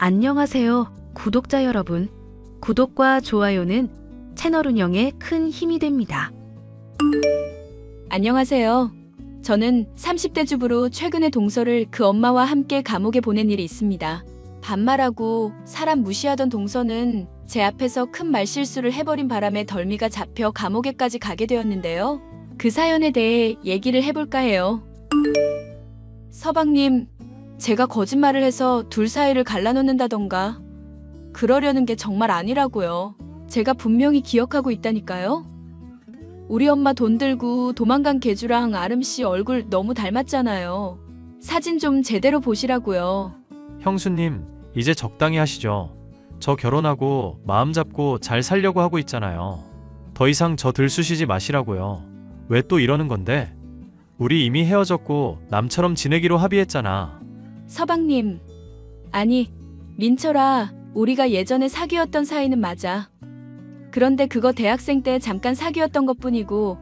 안녕하세요, 구독자 여러분. 구독과 좋아요는 채널 운영에 큰 힘이 됩니다. 안녕하세요. 저는 30대 주부로 최근에 동서를 그 엄마와 함께 감옥에 보낸 일이 있습니다. 반말하고 사람 무시하던 동서는 제 앞에서 큰 말실수를 해버린 바람에 덜미가 잡혀 감옥에까지 가게 되었는데요. 그 사연에 대해 얘기를 해볼까 해요. 서방님, 제가 거짓말을 해서 둘 사이를 갈라놓는다던가 그러려는 게 정말 아니라고요. 제가 분명히 기억하고 있다니까요. 우리 엄마 돈 들고 도망간 개주랑 아름씨 얼굴 너무 닮았잖아요. 사진 좀 제대로 보시라고요. 형수님, 이제 적당히 하시죠. 저 결혼하고 마음 잡고 잘 살려고 하고 있잖아요. 더 이상 저 들쑤시지 마시라고요. 왜 또 이러는 건데? 우리 이미 헤어졌고 남처럼 지내기로 합의했잖아. 서방님, 아니, 민철아, 우리가 예전에 사귀었던 사이는 맞아. 그런데 그거 대학생 때 잠깐 사귀었던 것뿐이고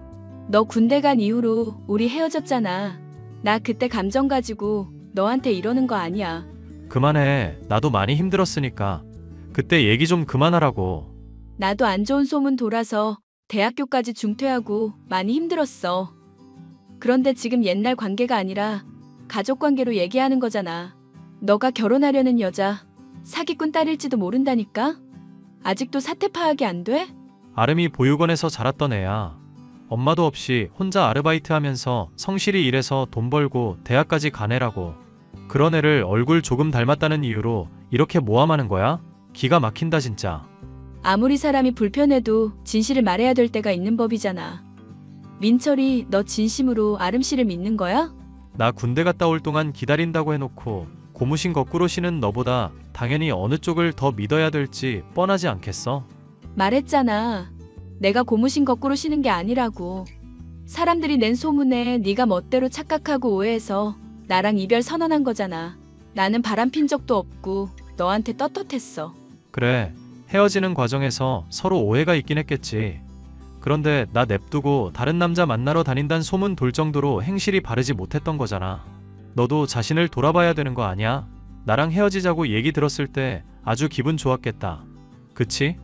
너 군대 간 이후로 우리 헤어졌잖아. 나 그때 감정 가지고 너한테 이러는 거 아니야. 그만해. 나도 많이 힘들었으니까. 그때 얘기 좀 그만하라고. 나도 안 좋은 소문 돌아서 대학교까지 중퇴하고 많이 힘들었어. 그런데 지금 옛날 관계가 아니라 가족 관계로 얘기하는 거잖아. 너가 결혼하려는 여자 사기꾼 딸일지도 모른다니까? 아직도 사태 파악이 안 돼? 아름이 보육원에서 자랐던 애야. 엄마도 없이 혼자 아르바이트 하면서 성실히 일해서 돈 벌고 대학까지 간 애라고. 그런 애를 얼굴 조금 닮았다는 이유로 이렇게 모함하는 거야? 기가 막힌다 진짜. 아무리 사람이 불편해도 진실을 말해야 될 때가 있는 법이잖아. 민철이 너 진심으로 아름 씨를 믿는 거야? 나 군대 갔다 올 동안 기다린다고 해놓고 고무신 거꾸로 신은 너보다 당연히 어느 쪽을 더 믿어야 될지 뻔하지 않겠어? 말했잖아. 내가 고무신 거꾸로 신은 게 아니라고. 사람들이 낸 소문에 네가 멋대로 착각하고 오해해서 나랑 이별 선언한 거잖아. 나는 바람핀 적도 없고 너한테 떳떳했어. 그래, 헤어지는 과정에서 서로 오해가 있긴 했겠지. 그런데 나 냅두고 다른 남자 만나러 다닌다는 소문 돌 정도로 행실이 바르지 못했던 거잖아. 너도 자신을 돌아봐야 되는 거 아니야? 나랑 헤어지자고 얘기 들었을 때 아주 기분 좋았겠다. 그치?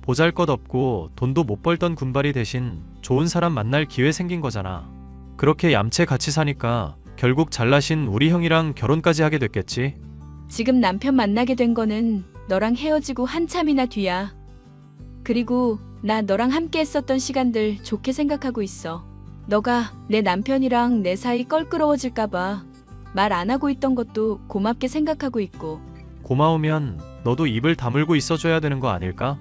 보잘것없고 돈도 못 벌던 군발이 대신 좋은 사람 만날 기회 생긴 거잖아. 그렇게 얌체 같이 사니까 결국 잘나신 우리 형이랑 결혼까지 하게 됐겠지? 지금 남편 만나게 된 거는 너랑 헤어지고 한참이나 뒤야. 그리고 나 너랑 함께 했었던 시간들 좋게 생각하고 있어. 너가 내 남편이랑 내 사이 껄끄러워질까봐 말 안 하고 있던 것도 고맙게 생각하고 있고. 고마우면 너도 입을 다물고 있어줘야 되는 거 아닐까?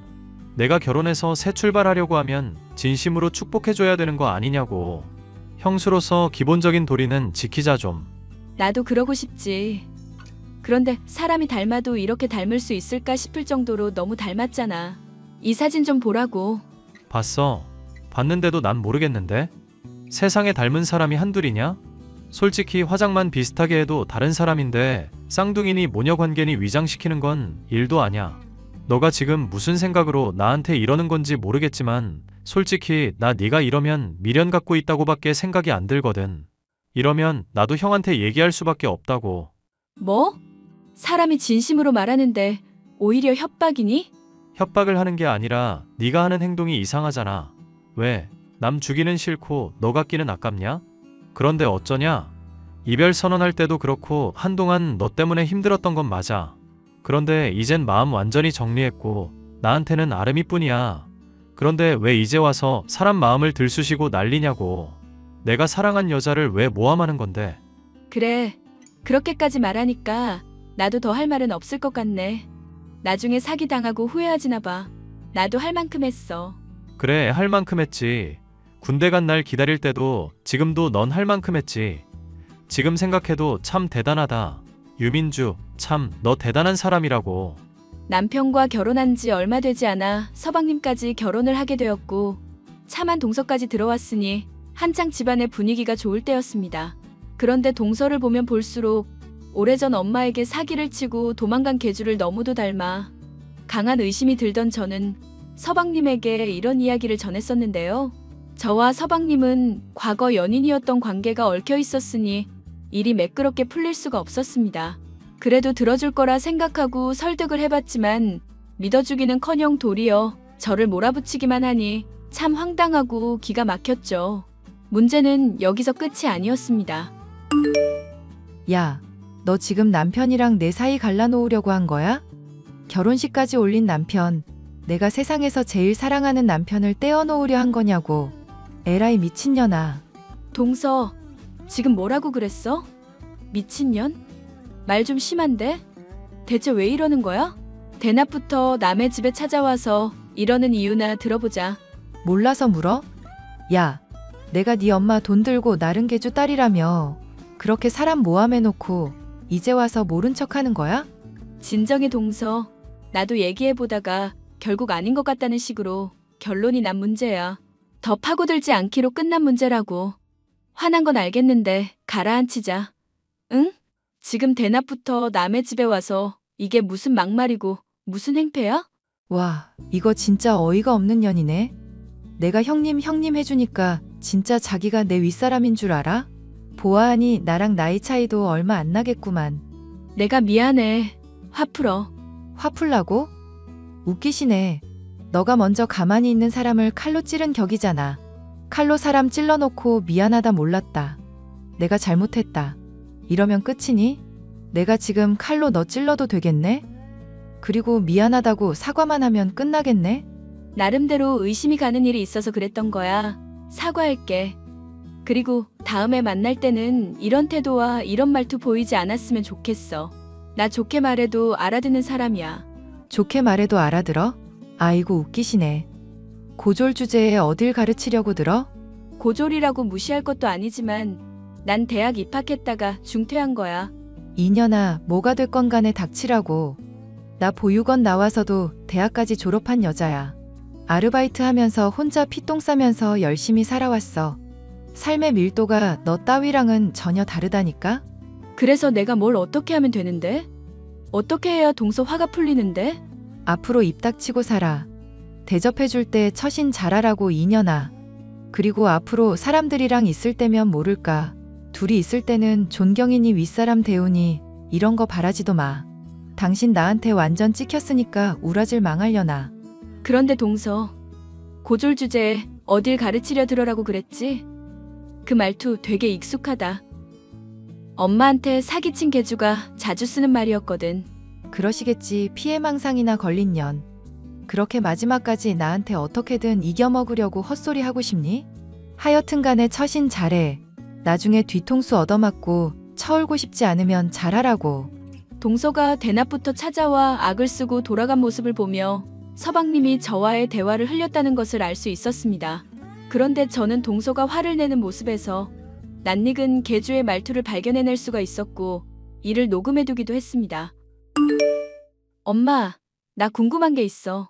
내가 결혼해서 새 출발하려고 하면 진심으로 축복해줘야 되는 거 아니냐고. 형수로서 기본적인 도리는 지키자 좀. 나도 그러고 싶지. 그런데 사람이 닮아도 이렇게 닮을 수 있을까 싶을 정도로 너무 닮았잖아. 이 사진 좀 보라고. 봤어. 봤는데도 난 모르겠는데? 세상에 닮은 사람이 한둘이냐? 솔직히 화장만 비슷하게 해도 다른 사람인데 쌍둥이니 모녀관계니 위장시키는 건 일도 아냐. 너가 지금 무슨 생각으로 나한테 이러는 건지 모르겠지만 솔직히 나 네가 이러면 미련 갖고 있다고밖에 생각이 안 들거든. 이러면 나도 형한테 얘기할 수밖에 없다고. 뭐? 사람이 진심으로 말하는데 오히려 협박이니? 협박을 하는 게 아니라 네가 하는 행동이 이상하잖아. 왜? 남 주기는 싫고 너 갖기는 아깝냐? 그런데 어쩌냐? 이별 선언할 때도 그렇고 한동안 너 때문에 힘들었던 건 맞아. 그런데 이젠 마음 완전히 정리했고 나한테는 아름이뿐이야. 그런데 왜 이제 와서 사람 마음을 들쑤시고 난리냐고. 내가 사랑한 여자를 왜 모함하는 건데. 그래, 그렇게까지 말하니까 나도 더 할 말은 없을 것 같네. 나중에 사기당하고 후회하지나 봐. 나도 할 만큼 했어. 그래, 할 만큼 했지. 군대 간 날 기다릴 때도 지금도 넌 할 만큼 했지. 지금 생각해도 참 대단하다. 유민주, 참 너 대단한 사람이라고. 남편과 결혼한 지 얼마 되지 않아 서방님까지 결혼을 하게 되었고 참한 동서까지 들어왔으니 한창 집안의 분위기가 좋을 때였습니다. 그런데 동서를 보면 볼수록 오래전 엄마에게 사기를 치고 도망간 개주를 너무도 닮아 강한 의심이 들던 저는 서방님에게 이런 이야기를 전했었는데요. 저와 서방님은 과거 연인이었던 관계가 얽혀 있었으니 일이 매끄럽게 풀릴 수가 없었습니다. 그래도 들어줄 거라 생각하고 설득을 해봤지만 믿어주기는커녕 도리어 저를 몰아붙이기만 하니 참 황당하고 기가 막혔죠. 문제는 여기서 끝이 아니었습니다. 야, 너 지금 남편이랑 내 사이 갈라놓으려고 한 거야? 결혼식까지 올린 남편, 내가 세상에서 제일 사랑하는 남편을 떼어놓으려 한 거냐고. 에라이 미친년아. 동서, 지금 뭐라고 그랬어? 미친년? 말 좀 심한데? 대체 왜 이러는 거야? 대낮부터 남의 집에 찾아와서 이러는 이유나 들어보자. 몰라서 물어? 야, 내가 네 엄마 돈 들고 나른 개주 딸이라며 그렇게 사람 모함해놓고 이제 와서 모른 척하는 거야? 진정해 동서. 나도 얘기해보다가 결국 아닌 것 같다는 식으로 결론이 난 문제야. 더 파고들지 않기로 끝난 문제라고. 화난 건 알겠는데 가라앉히자. 응? 지금 대낮부터 남의 집에 와서 이게 무슨 막말이고 무슨 행패야? 와, 이거 진짜 어이가 없는 년이네. 내가 형님 해주니까 진짜 자기가 내 윗사람인 줄 알아? 보아하니 나랑 나이 차이도 얼마 안 나겠구만. 내가 미안해. 화 풀어. 화 풀라고? 웃기시네. 너가 먼저 가만히 있는 사람을 칼로 찌른 격이잖아. 칼로 사람 찔러놓고 미안하다 몰랐다. 내가 잘못했다. 이러면 끝이니? 내가 지금 칼로 너 찔러도 되겠네? 그리고 미안하다고 사과만 하면 끝나겠네? 나름대로 의심이 가는 일이 있어서 그랬던 거야. 사과할게. 그리고 다음에 만날 때는 이런 태도와 이런 말투 보이지 않았으면 좋겠어. 나 좋게 말해도 알아듣는 사람이야. 좋게 말해도 알아들어? 아이고 웃기시네. 고졸 주제에 어딜 가르치려고 들어? 고졸이라고 무시할 것도 아니지만 난 대학 입학했다가 중퇴한 거야. 이년아, 뭐가 됐건 간에 닥치라고. 나 보육원 나와서도 대학까지 졸업한 여자야. 아르바이트 하면서 혼자 피똥 싸면서 열심히 살아왔어. 삶의 밀도가 너 따위랑은 전혀 다르다니까? 그래서 내가 뭘 어떻게 하면 되는데? 어떻게 해야 동서 화가 풀리는데? 앞으로 입 닥치고 살아. 대접해줄 때 처신 잘하라고 이년아. 그리고 앞으로 사람들이랑 있을 때면 모를까. 둘이 있을 때는 존경이니 윗사람 대우니 이런 거 바라지도 마. 당신 나한테 완전 찍혔으니까 우라질 망하려나. 그런데 동서, 고졸 주제에 어딜 가르치려 들어라고 그랬지? 그 말투 되게 익숙하다. 엄마한테 사기친 개주가 자주 쓰는 말이었거든. 그러시겠지. 피해망상이나 걸린 년. 그렇게 마지막까지 나한테 어떻게든 이겨먹으려고 헛소리 하고 싶니? 하여튼 간에 처신 잘해. 나중에 뒤통수 얻어맞고 처울고 싶지 않으면 잘하라고. 동서가 대낮부터 찾아와 악을 쓰고 돌아간 모습을 보며 서방님이 저와의 대화를 흘렸다는 것을 알 수 있었습니다. 그런데 저는 동서가 화를 내는 모습에서 낯익은 개주의 말투를 발견해낼 수가 있었고 이를 녹음해두기도 했습니다. 엄마, 나 궁금한 게 있어.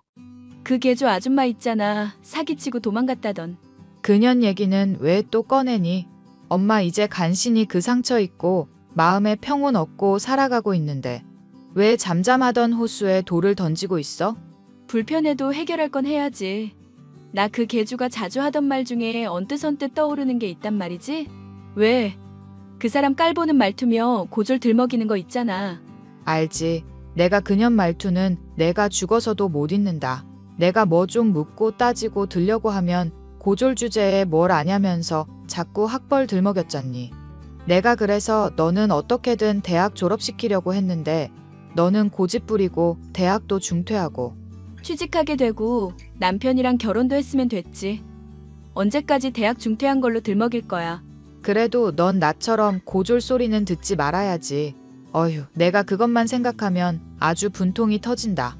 그 개주 아줌마 있잖아. 사기치고 도망갔다던. 그년 얘기는 왜 또 꺼내니? 엄마 이제 간신히 그 상처 잊고 마음에 평온 얻고 살아가고 있는데 왜 잠잠하던 호수에 돌을 던지고 있어? 불편해도 해결할 건 해야지. 나 그 개주가 자주 하던 말 중에 언뜻언뜻 떠오르는 게 있단 말이지? 왜? 그 사람 깔보는 말투며 고졸 들먹이는 거 있잖아. 알지. 내가 그년 말투는 내가 죽어서도 못 잊는다. 내가 뭐 좀 묻고 따지고 들려고 하면 고졸 주제에 뭘 아냐면서 자꾸 학벌 들먹였잖니. 내가 그래서 너는 어떻게든 대학 졸업시키려고 했는데 너는 고집 부리고 대학도 중퇴하고. 취직하게 되고 남편이랑 결혼도 했으면 됐지. 언제까지 대학 중퇴한 걸로 들먹일 거야. 그래도 넌 나처럼 고졸 소리는 듣지 말아야지. 어휴, 내가 그것만 생각하면 아주 분통이 터진다.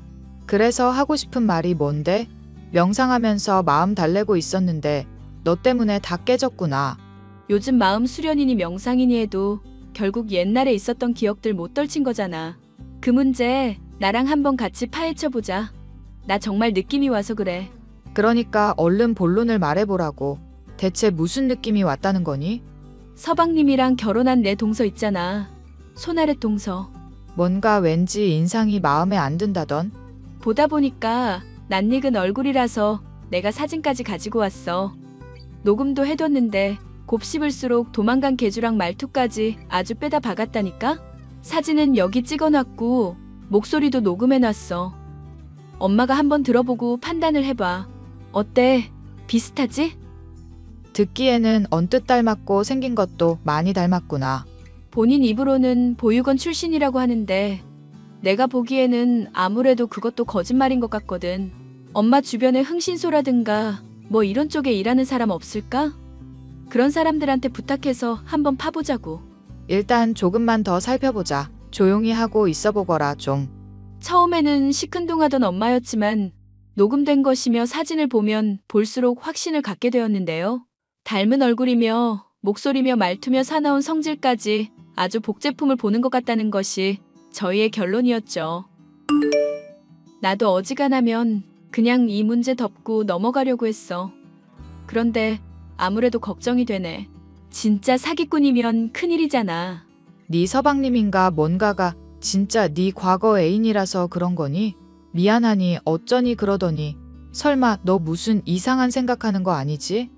그래서 하고 싶은 말이 뭔데? 명상하면서 마음 달래고 있었는데 너 때문에 다 깨졌구나. 요즘 마음 수련이니 명상이니 해도 결국 옛날에 있었던 기억들 못 떨친 거잖아. 그 문제 나랑 한번 같이 파헤쳐보자. 나 정말 느낌이 와서 그래. 그러니까 얼른 본론을 말해보라고. 대체 무슨 느낌이 왔다는 거니? 서방님이랑 결혼한 내 동서 있잖아. 손아래 동서. 뭔가 왠지 인상이 마음에 안 든다던. 보다 보니까 낯익은 얼굴이라서 내가 사진까지 가지고 왔어. 녹음도 해뒀는데 곱씹을수록 도망간 개주랑 말투까지 아주 빼다 박았다니까? 사진은 여기 찍어놨고 목소리도 녹음해놨어. 엄마가 한번 들어보고 판단을 해봐. 어때? 비슷하지? 듣기에는 언뜻 닮았고 생긴 것도 많이 닮았구나. 본인 입으로는 보육원 출신이라고 하는데 내가 보기에는 아무래도 그것도 거짓말인 것 같거든. 엄마 주변에 흥신소라든가 뭐 이런 쪽에 일하는 사람 없을까? 그런 사람들한테 부탁해서 한번 파보자고. 일단 조금만 더 살펴보자. 조용히 하고 있어 보거라 좀. 처음에는 시큰둥하던 엄마였지만 녹음된 것이며 사진을 보면 볼수록 확신을 갖게 되었는데요. 닮은 얼굴이며 목소리며 말투며 사나운 성질까지 아주 복제품을 보는 것 같다는 것이 저희의 결론이었죠. 나도 어지간하면 그냥 이 문제 덮고 넘어가려고 했어. 그런데 아무래도 걱정이 되네. 진짜 사기꾼이면 큰일이잖아. 네 서방님인가 뭔가가 진짜 네 과거 애인이라서 그런 거니? 미안하니 어쩌니 그러더니 설마 너 무슨 이상한 생각하는 거 아니지?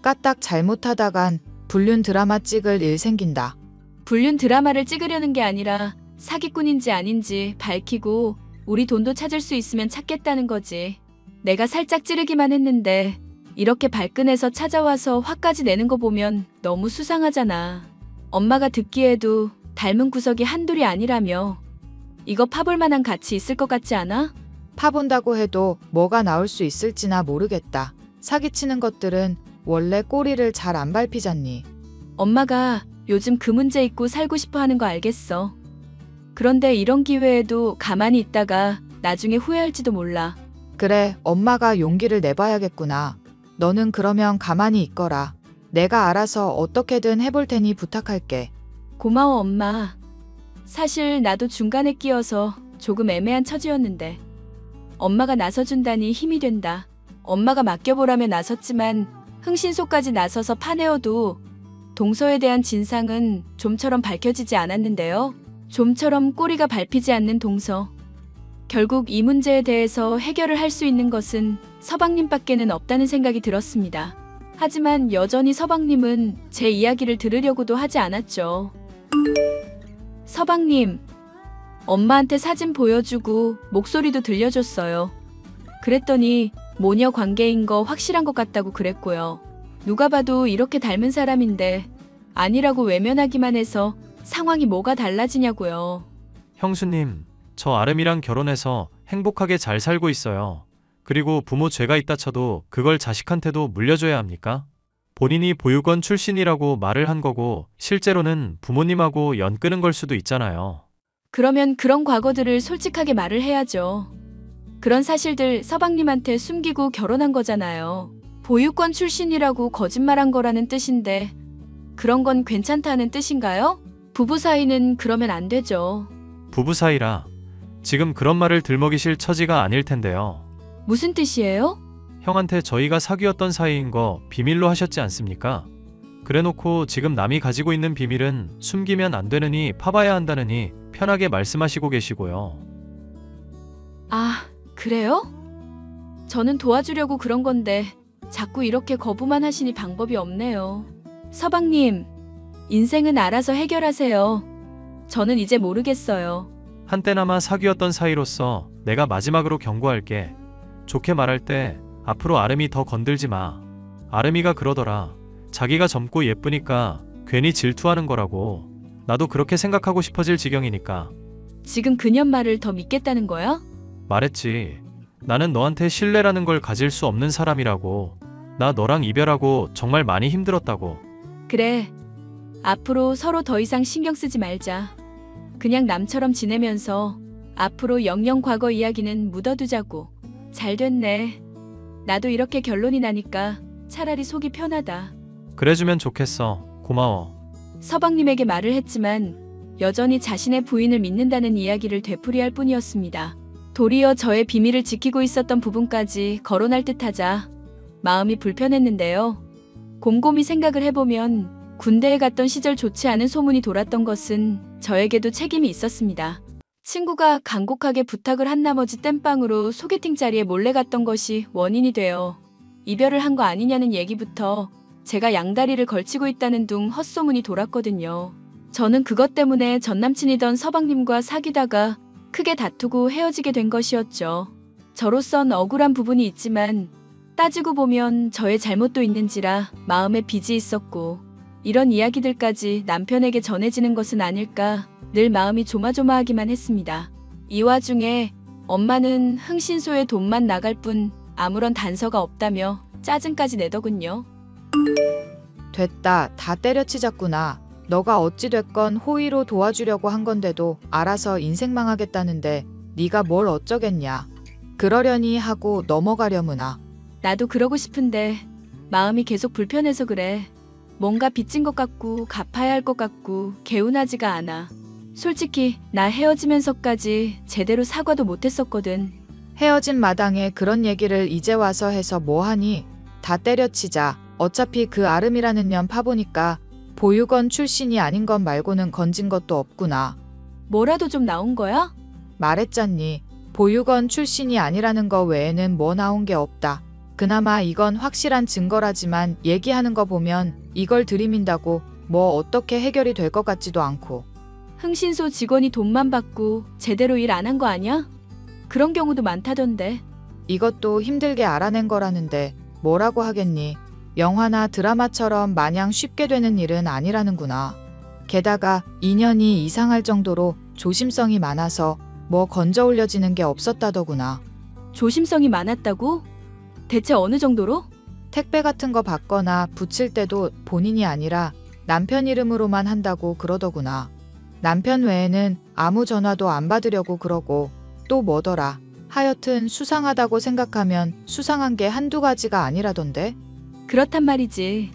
까딱 잘못하다간 불륜 드라마 찍을 일 생긴다. 불륜 드라마를 찍으려는 게 아니라 사기꾼인지 아닌지 밝히고 우리 돈도 찾을 수 있으면 찾겠다는 거지. 내가 살짝 찌르기만 했는데 이렇게 발끈해서 찾아와서 화까지 내는 거 보면 너무 수상하잖아. 엄마가 듣기에도 닮은 구석이 한둘이 아니라며. 이거 파볼 만한 가치 있을 것 같지 않아? 파본다고 해도 뭐가 나올 수 있을지나 모르겠다. 사기치는 것들은 원래 꼬리를 잘 안 밟히잖니. 엄마가 요즘 그 문제 있고 살고 싶어 하는 거 알겠어. 그런데 이런 기회에도 가만히 있다가 나중에 후회할지도 몰라. 그래, 엄마가 용기를 내봐야겠구나. 너는 그러면 가만히 있거라. 내가 알아서 어떻게든 해볼 테니 부탁할게. 고마워 엄마. 사실 나도 중간에 끼어서 조금 애매한 처지였는데 엄마가 나서준다니 힘이 된다. 엄마가 맡겨보라며 나섰지만 흥신소까지 나서서 파내어도 동서에 대한 진상은 좀처럼 밝혀지지 않았는데요. 좀처럼 꼬리가 밟히지 않는 동서. 결국 이 문제에 대해서 해결을 할 수 있는 것은 서방님밖에는 없다는 생각이 들었습니다. 하지만 여전히 서방님은 제 이야기를 들으려고도 하지 않았죠. 서방님, 엄마한테 사진 보여주고 목소리도 들려줬어요. 그랬더니 모녀 관계인 거 확실한 것 같다고 그랬고요. 누가 봐도 이렇게 닮은 사람인데 아니라고 외면하기만 해서 상황이 뭐가 달라지냐고요. 형수님, 저 아름이랑 결혼해서 행복하게 잘 살고 있어요. 그리고 부모 죄가 있다 쳐도 그걸 자식한테도 물려줘야 합니까? 본인이 보육원 출신이라고 말을 한 거고 실제로는 부모님하고 연 끄는 걸 수도 있잖아요. 그러면 그런 과거들을 솔직하게 말을 해야죠. 그런 사실들 서방님한테 숨기고 결혼한 거잖아요. 보육원 출신이라고 거짓말한 거라는 뜻인데 그런 건 괜찮다는 뜻인가요? 부부 사이는 그러면 안 되죠. 부부 사이라 지금 그런 말을 들먹이실 처지가 아닐 텐데요. 무슨 뜻이에요? 형한테 저희가 사귀었던 사이인 거 비밀로 하셨지 않습니까? 그래놓고 지금 남이 가지고 있는 비밀은 숨기면 안 되느니 파봐야 한다느니 편하게 말씀하시고 계시고요. 아, 그래요? 저는 도와주려고 그런 건데 자꾸 이렇게 거부만 하시니 방법이 없네요. 서방님, 인생은 알아서 해결하세요. 저는 이제 모르겠어요. 한때나마 사귀었던 사이로서 내가 마지막으로 경고할게. 좋게 말할 때 앞으로 아름이 더 건들지 마. 아름이가 그러더라. 자기가 젊고 예쁘니까 괜히 질투하는 거라고. 나도 그렇게 생각하고 싶어질 지경이니까. 지금 그년 말을 더 믿겠다는 거야? 말했지. 나는 너한테 신뢰라는 걸 가질 수 없는 사람이라고. 나 너랑 이별하고 정말 많이 힘들었다고. 그래. 앞으로 서로 더 이상 신경 쓰지 말자. 그냥 남처럼 지내면서 앞으로 영영 과거 이야기는 묻어두자고. 잘 됐네. 나도 이렇게 결론이 나니까 차라리 속이 편하다. 그래주면 좋겠어. 고마워. 서방님에게 말을 했지만 여전히 자신의 부인을 믿는다는 이야기를 되풀이할 뿐이었습니다. 도리어 저의 비밀을 지키고 있었던 부분까지 거론할 듯하자 마음이 불편했는데요. 곰곰이 생각을 해보면 군대에 갔던 시절 좋지 않은 소문이 돌았던 것은 저에게도 책임이 있었습니다. 친구가 간곡하게 부탁을 한 나머지 땜빵으로 소개팅 자리에 몰래 갔던 것이 원인이 되어 이별을 한 거 아니냐는 얘기부터 제가 양다리를 걸치고 있다는 둥 헛소문이 돌았거든요. 저는 그것 때문에 전남친이던 서방님과 사귀다가 크게 다투고 헤어지게 된 것이었죠. 저로선 억울한 부분이 있지만 따지고 보면 저의 잘못도 있는지라 마음에 빚이 있었고 이런 이야기들까지 남편에게 전해지는 것은 아닐까 늘 마음이 조마조마하기만 했습니다. 이 와중에 엄마는 흥신소에 돈만 나갈 뿐 아무런 단서가 없다며 짜증까지 내더군요. 됐다. 다 때려치자꾸나. 너가 어찌됐건 호의로 도와주려고 한 건데도 알아서 인생 망하겠다는데 네가 뭘 어쩌겠냐. 그러려니 하고 넘어가려무나. 나도 그러고 싶은데 마음이 계속 불편해서 그래. 뭔가 빚진 것 같고 갚아야 할 것 같고 개운하지가 않아. 솔직히 나 헤어지면서까지 제대로 사과도 못했었거든. 헤어진 마당에 그런 얘기를 이제 와서 해서 뭐하니? 다 때려치자. 어차피 그 아름이라는 년 파보니까 보육원 출신이 아닌 것 말고는 건진 것도 없구나. 뭐라도 좀 나온 거야? 말했잖니. 보육원 출신이 아니라는 거 외에는 뭐 나온 게 없다. 그나마 이건 확실한 증거라지만 얘기하는 거 보면 이걸 들이민다고 뭐 어떻게 해결이 될 것 같지도 않고. 흥신소 직원이 돈만 받고 제대로 일 안 한 거 아니야? 그런 경우도 많다던데. 이것도 힘들게 알아낸 거라는데 뭐라고 하겠니. 영화나 드라마처럼 마냥 쉽게 되는 일은 아니라는구나. 게다가 인연이 이상할 정도로 조심성이 많아서 뭐 건져 올려지는 게 없었다더구나. 조심성이 많았다고? 대체 어느 정도로? 택배 같은 거 받거나 붙일 때도 본인이 아니라 남편 이름으로만 한다고 그러더구나. 남편 외에는 아무 전화도 안 받으려고 그러고 또 뭐더라. 하여튼 수상하다고 생각하면 수상한 게 한두 가지가 아니라던데. 그렇단 말이지.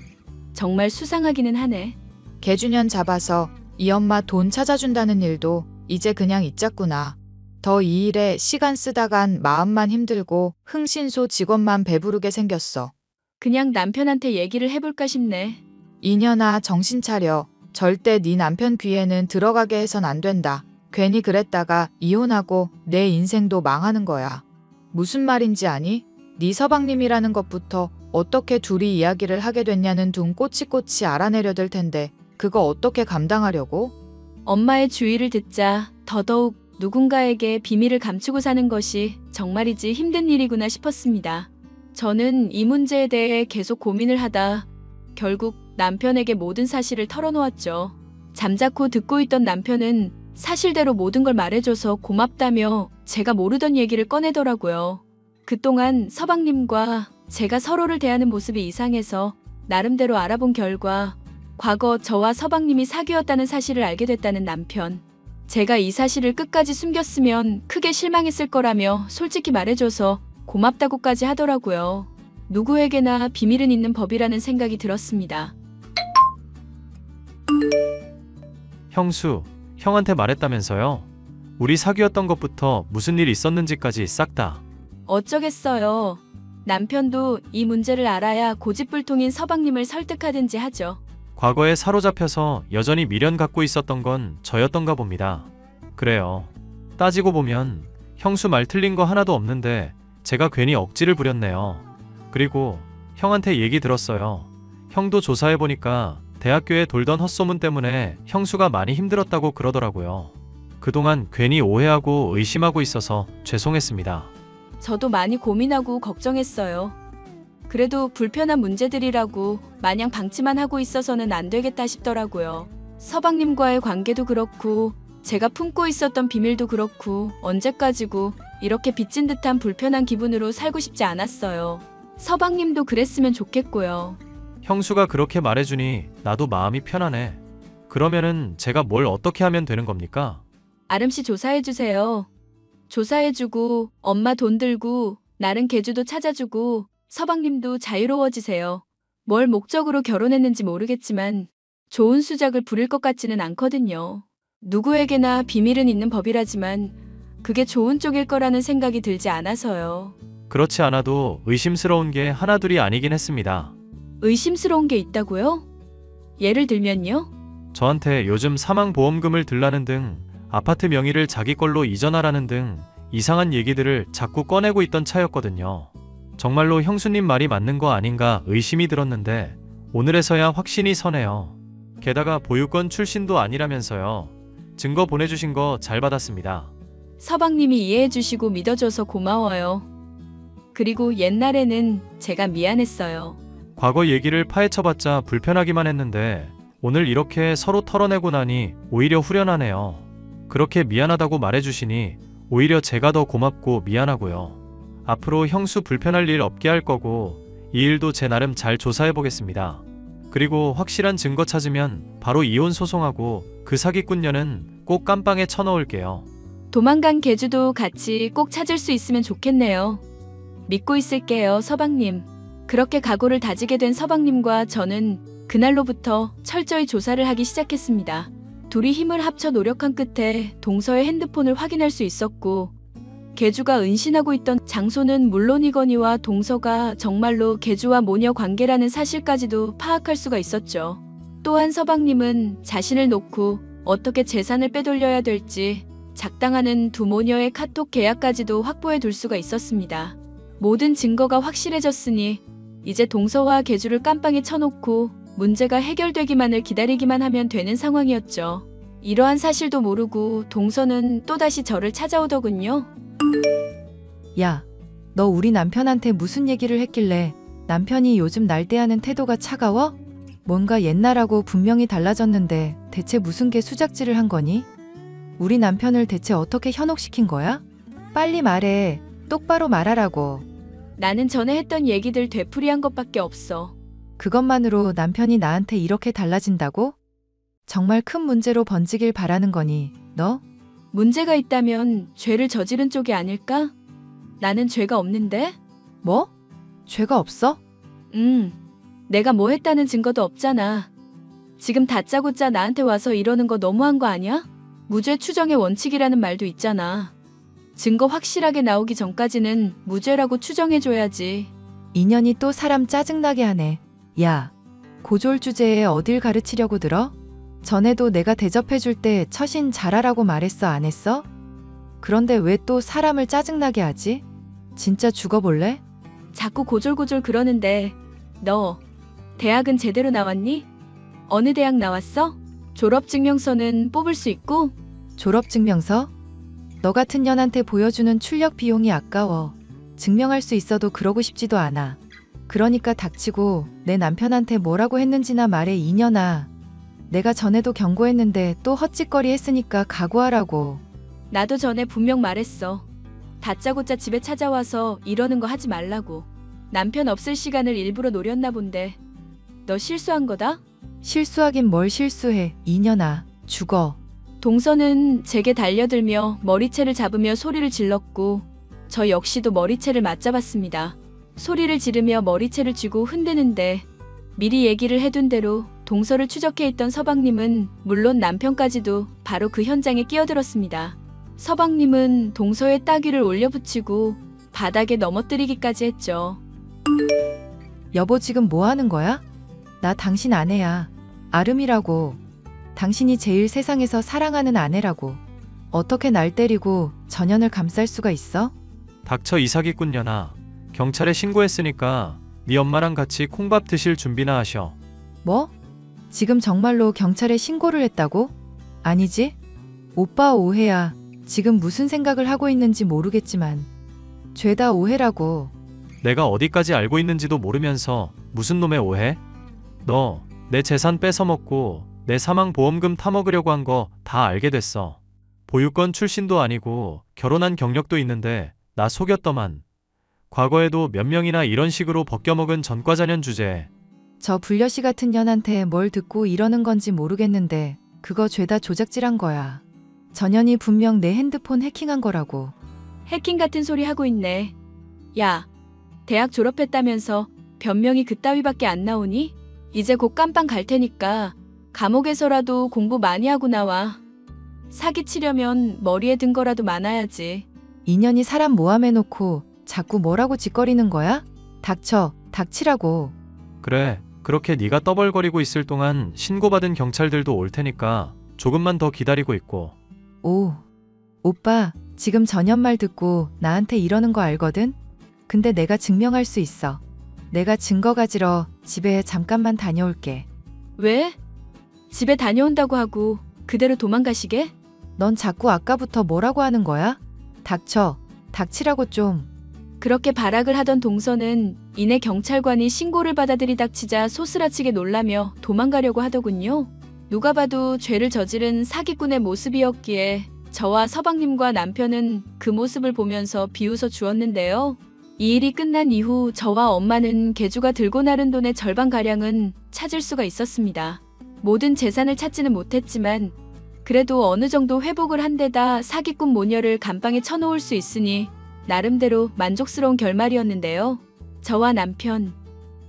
정말 수상하기는 하네. 개주년 잡아서 이 엄마 돈 찾아준다는 일도 이제 그냥 잊자꾸나. 더 이 일에 시간 쓰다간 마음만 힘들고 흥신소 직원만 배부르게 생겼어. 그냥 남편한테 얘기를 해볼까 싶네. 이년아 정신 차려. 절대 네 남편 귀에는 들어가게 해선 안 된다. 괜히 그랬다가 이혼하고 내 인생도 망하는 거야. 무슨 말인지 아니? 네 서방님이라는 것부터 어떻게 둘이 이야기를 하게 됐냐는 둥 꼬치꼬치 알아내려 될 텐데 그거 어떻게 감당하려고? 엄마의 주의를 듣자 더더욱 누군가에게 비밀을 감추고 사는 것이 정말이지 힘든 일이구나 싶었습니다. 저는 이 문제에 대해 계속 고민을 하다 결국 남편에게 모든 사실을 털어놓았죠. 잠자코 듣고 있던 남편은 사실대로 모든 걸 말해줘서 고맙다며 제가 모르던 얘기를 꺼내더라고요. 그동안 서방님과 제가 서로를 대하는 모습이 이상해서 나름대로 알아본 결과 과거 저와 서방님이 사귀었다는 사실을 알게 됐다는 남편. 제가 이 사실을 끝까지 숨겼으면 크게 실망했을 거라며 솔직히 말해줘서 고맙다고까지 하더라고요. 누구에게나 비밀은 있는 법이라는 생각이 들었습니다. 형수, 형한테 말했다면서요? 우리 사귀었던 것부터 무슨 일 있었는지까지 싹 다. 어쩌겠어요. 남편도 이 문제를 알아야 고집불통인 서방님을 설득하든지 하죠. 과거에 사로잡혀서 여전히 미련 갖고 있었던 건 저였던가 봅니다. 그래요. 따지고 보면 형수 말 틀린 거 하나도 없는데 제가 괜히 억지를 부렸네요. 그리고 형한테 얘기 들었어요. 형도 조사해보니까 대학교에 돌던 헛소문 때문에 형수가 많이 힘들었다고 그러더라고요. 그동안 괜히 오해하고 의심하고 있어서 죄송했습니다. 저도 많이 고민하고 걱정했어요. 그래도 불편한 문제들이라고 마냥 방치만 하고 있어서는 안 되겠다 싶더라고요. 서방님과의 관계도 그렇고 제가 품고 있었던 비밀도 그렇고 언제까지고 이렇게 빚진 듯한 불편한 기분으로 살고 싶지 않았어요. 서방님도 그랬으면 좋겠고요. 형수가 그렇게 말해주니 나도 마음이 편하네. 그러면은 제가 뭘 어떻게 하면 되는 겁니까? 아름씨 조사해주세요. 조사해주고 엄마 돈 들고 나른 계주도 찾아주고 서방님도 자유로워지세요. 뭘 목적으로 결혼했는지 모르겠지만 좋은 수작을 부릴 것 같지는 않거든요. 누구에게나 비밀은 있는 법이라지만 그게 좋은 쪽일 거라는 생각이 들지 않아서요. 그렇지 않아도 의심스러운 게 하나둘이 아니긴 했습니다. 의심스러운 게 있다고요? 예를 들면요? 저한테 요즘 사망보험금을 들라는 등 아파트 명의를 자기 걸로 이전하라는 등 이상한 얘기들을 자꾸 꺼내고 있던 차였거든요. 정말로 형수님 말이 맞는 거 아닌가 의심이 들었는데 오늘에서야 확신이 서네요. 게다가 보유권 출신도 아니라면서요. 증거 보내주신 거 잘 받았습니다. 서방님이 이해해주시고 믿어줘서 고마워요. 그리고 옛날에는 제가 미안했어요. 과거 얘기를 파헤쳐봤자 불편하기만 했는데 오늘 이렇게 서로 털어내고 나니 오히려 후련하네요. 그렇게 미안하다고 말해주시니 오히려 제가 더 고맙고 미안하고요. 앞으로 형수 불편할 일 없게 할 거고 이 일도 제 나름 잘 조사해보겠습니다. 그리고 확실한 증거 찾으면 바로 이혼 소송하고 그 사기꾼녀는 꼭 깜빵에 쳐넣을게요. 도망간 개주도 같이 꼭 찾을 수 있으면 좋겠네요. 믿고 있을게요, 서방님. 그렇게 각오를 다지게 된 서방님과 저는 그날로부터 철저히 조사를 하기 시작했습니다. 둘이 힘을 합쳐 노력한 끝에 동서의 핸드폰을 확인할 수 있었고 개주가 은신하고 있던 장소는 물론이거니와 동서가 정말로 개주와 모녀 관계라는 사실까지도 파악할 수가 있었죠. 또한 서방님은 자신을 놓고 어떻게 재산을 빼돌려야 될지 작당하는 두 모녀의 카톡 계약까지도 확보해 둘 수가 있었습니다. 모든 증거가 확실해졌으니 이제 동서와 개주를 깜빵에 쳐놓고 문제가 해결되기만을 기다리기만 하면 되는 상황이었죠. 이러한 사실도 모르고 동서는 또다시 저를 찾아오더군요. 야, 너 우리 남편한테 무슨 얘기를 했길래 남편이 요즘 날 대하는 태도가 차가워? 뭔가 옛날하고 분명히 달라졌는데 대체 무슨 개 수작질을 한 거니? 우리 남편을 대체 어떻게 현혹시킨 거야? 빨리 말해. 똑바로 말하라고. 나는 전에 했던 얘기들 되풀이한 것밖에 없어. 그것만으로 남편이 나한테 이렇게 달라진다고? 정말 큰 문제로 번지길 바라는 거니, 너? 문제가 있다면 죄를 저지른 쪽이 아닐까? 나는 죄가 없는데? 뭐? 죄가 없어? 내가 뭐 했다는 증거도 없잖아. 지금 다짜고짜 나한테 와서 이러는 거 너무한 거 아니야? 무죄 추정의 원칙이라는 말도 있잖아. 증거 확실하게 나오기 전까지는 무죄라고 추정해줘야지. 인연이 또 사람 짜증나게 하네. 야, 고졸 주제에 어딜 가르치려고 들어? 전에도 내가 대접해줄 때 처신 잘하라고 말했어, 안 했어? 그런데 왜 또 사람을 짜증나게 하지? 진짜 죽어볼래? 자꾸 고졸고졸 그러는데 너 대학은 제대로 나왔니? 어느 대학 나왔어? 졸업증명서는 뽑을 수 있고? 졸업증명서? 너 같은 년한테 보여주는 출력 비용이 아까워. 증명할 수 있어도 그러고 싶지도 않아. 그러니까 닥치고 내 남편한테 뭐라고 했는지나 말해, 이년아. 내가 전에도 경고했는데 또 헛짓거리 했으니까 각오하라고. 나도 전에 분명 말했어. 다짜고짜 집에 찾아와서 이러는 거 하지 말라고. 남편 없을 시간을 일부러 노렸나 본데. 너 실수한 거다? 실수하긴 뭘 실수해, 이년아. 죽어. 동서는 제게 달려들며 머리채를 잡으며 소리를 질렀고 저 역시도 머리채를 맞잡았습니다. 소리를 지르며 머리채를 쥐고 흔드는데 미리 얘기를 해둔 대로 동서를 추적해 있던 서방님은 물론 남편까지도 바로 그 현장에 끼어들었습니다. 서방님은 동서의 따귀를 올려붙이고 바닥에 넘어뜨리기까지 했죠. 여보, 지금 뭐 하는 거야? 나 당신 아내야. 아름이라고. 당신이 제일 세상에서 사랑하는 아내라고. 어떻게 날 때리고 전연을 감쌀 수가 있어? 닥쳐, 이 사기꾼녀나. 경찰에 신고했으니까 네 엄마랑 같이 콩밥 드실 준비나 하셔. 뭐? 지금 정말로 경찰에 신고를 했다고? 아니지? 오빠 오해야. 지금 무슨 생각을 하고 있는지 모르겠지만 죄다 오해라고. 내가 어디까지 알고 있는지도 모르면서 무슨 놈의 오해? 너 내 재산 뺏어먹고 내 사망보험금 타먹으려고 한 거 다 알게 됐어. 보유권 출신도 아니고 결혼한 경력도 있는데 나 속였더만. 과거에도 몇 명이나 이런 식으로 벗겨먹은 전과자년 주제에. 저 불려시 같은 년한테 뭘 듣고 이러는 건지 모르겠는데 그거 죄다 조작질한 거야. 전연이 분명 내 핸드폰 해킹한 거라고. 해킹 같은 소리 하고 있네. 야, 대학 졸업했다면서 변명이 그따위밖에 안 나오니? 이제 곧 깜빵 갈 테니까 감옥에서라도 공부 많이 하고 나와. 사기치려면 머리에 든 거라도 많아야지. 인연이 사람 모함해놓고 자꾸 뭐라고 짓거리는 거야? 닥쳐, 닥치라고. 그래, 그렇게 네가 떠벌거리고 있을 동안 신고받은 경찰들도 올 테니까 조금만 더 기다리고 있고. 오, 오빠, 지금 전연 말 듣고 나한테 이러는 거 알거든? 근데 내가 증명할 수 있어. 내가 증거 가지러 집에 잠깐만 다녀올게. 왜? 집에 다녀온다고 하고 그대로 도망가시게? 넌 자꾸 아까부터 뭐라고 하는 거야? 닥쳐. 닥치라고 좀. 그렇게 발악을 하던 동서는 이내 경찰관이 신고를 받아들이 닥치자 소스라치게 놀라며 도망가려고 하더군요. 누가 봐도 죄를 저지른 사기꾼의 모습이었기에 저와 서방님과 남편은 그 모습을 보면서 비웃어 주었는데요. 이 일이 끝난 이후 저와 엄마는 개주가 들고 나른 돈의 절반가량은 찾을 수가 있었습니다. 모든 재산을 찾지는 못했지만 그래도 어느 정도 회복을 한 데다 사기꾼 모녀를 감방에 쳐놓을 수 있으니 나름대로 만족스러운 결말이었는데요. 저와 남편,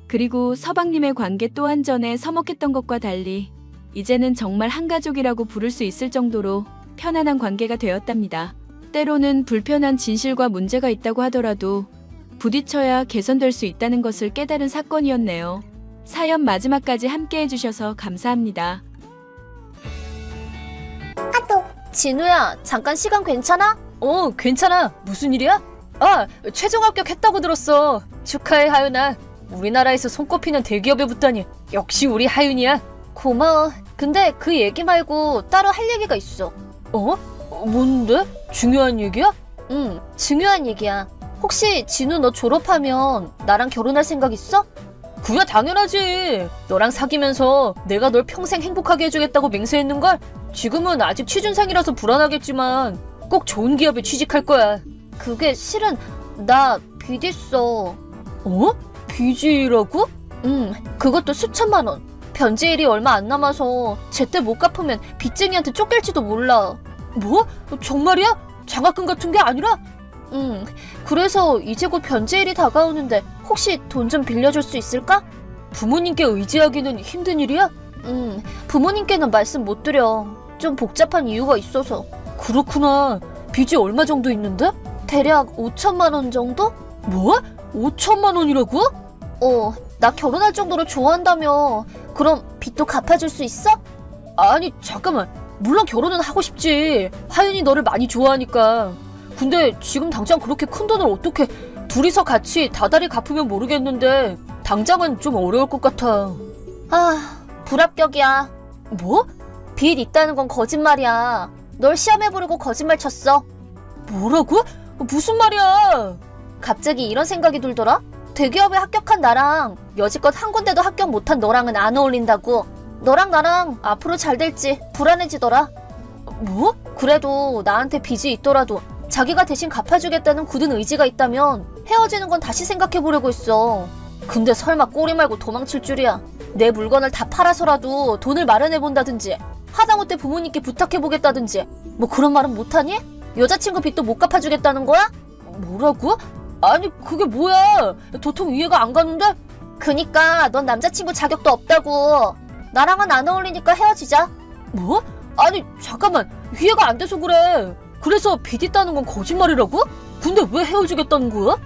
그리고 서방님의 관계 또한 전에 서먹했던 것과 달리 이제는 정말 한 가족이라고 부를 수 있을 정도로 편안한 관계가 되었답니다. 때로는 불편한 진실과 문제가 있다고 하더라도 부딪혀야 개선될 수 있다는 것을 깨달은 사건이었네요. 사연 마지막까지 함께 해주셔서 감사합니다. 진우야, 잠깐 시간 괜찮아? 괜찮아. 무슨 일이야? 아, 최종 합격했다고 들었어. 축하해, 하윤아. 우리나라에서 손꼽히는 대기업에 붙다니. 역시 우리 하윤이야. 고마워. 근데 그 얘기 말고 따로 할 얘기가 있어. 뭔데? 중요한 얘기야? 응, 중요한 얘기야. 혹시 진우 너 졸업하면 나랑 결혼할 생각 있어? 그야 당연하지. 너랑 사귀면서 내가 널 평생 행복하게 해주겠다고 맹세했는걸? 지금은 아직 취준생이라서 불안하겠지만 꼭 좋은 기업에 취직할 거야. 그게 실은 나 빚 있어. 빚이라고? 응, 그것도 수천만 원. 변제일이 얼마 안 남아서 제때 못 갚으면 빚쟁이한테 쫓길지도 몰라. 뭐? 정말이야? 장학금 같은 게 아니라? 응, 그래서 이제 곧 변제일이 다가오는데 혹시 돈 좀 빌려줄 수 있을까? 부모님께 의지하기는 힘든 일이야? 응, 부모님께는 말씀 못 드려. 좀 복잡한 이유가 있어서. 그렇구나. 빚이 얼마 정도 있는데? 대략 5천만 원 정도? 뭐? 5천만 원이라고? 나 결혼할 정도로 좋아한다며. 그럼 빚도 갚아줄 수 있어? 아니, 잠깐만. 물론 결혼은 하고 싶지. 하윤이 너를 많이 좋아하니까. 근데 지금 당장 그렇게 큰 돈을 어떻게 둘이서 같이 다달이 갚으면 모르겠는데 당장은 좀 어려울 것 같아. 불합격이야. 뭐? 빚 있다는 건 거짓말이야. 널 시험에 보려고 거짓말 쳤어. 뭐라고? 무슨 말이야? 갑자기 이런 생각이 들더라? 대기업에 합격한 나랑 여지껏 한 군데도 합격 못한 너랑은 안 어울린다고. 너랑 나랑 앞으로 잘 될지 불안해지더라. 뭐? 그래도 나한테 빚이 있더라도 자기가 대신 갚아주겠다는 굳은 의지가 있다면 헤어지는 건 다시 생각해보려고 했어. 근데 설마 꼬리 말고 도망칠 줄이야. 내 물건을 다 팔아서라도 돈을 마련해본다든지 하다못해 부모님께 부탁해보겠다든지 뭐 그런 말은 못하니? 여자친구 빚도 못 갚아주겠다는 거야? 뭐라고? 아니 그게 뭐야? 도통 이해가 안 가는데? 그니까 넌 남자친구 자격도 없다고. 나랑은 안 어울리니까 헤어지자. 뭐? 아니 잠깐만, 이해가 안 돼서 그래. 그래서 빚 있다는 건 거짓말이라고? 근데 왜 헤어지겠다는 거야?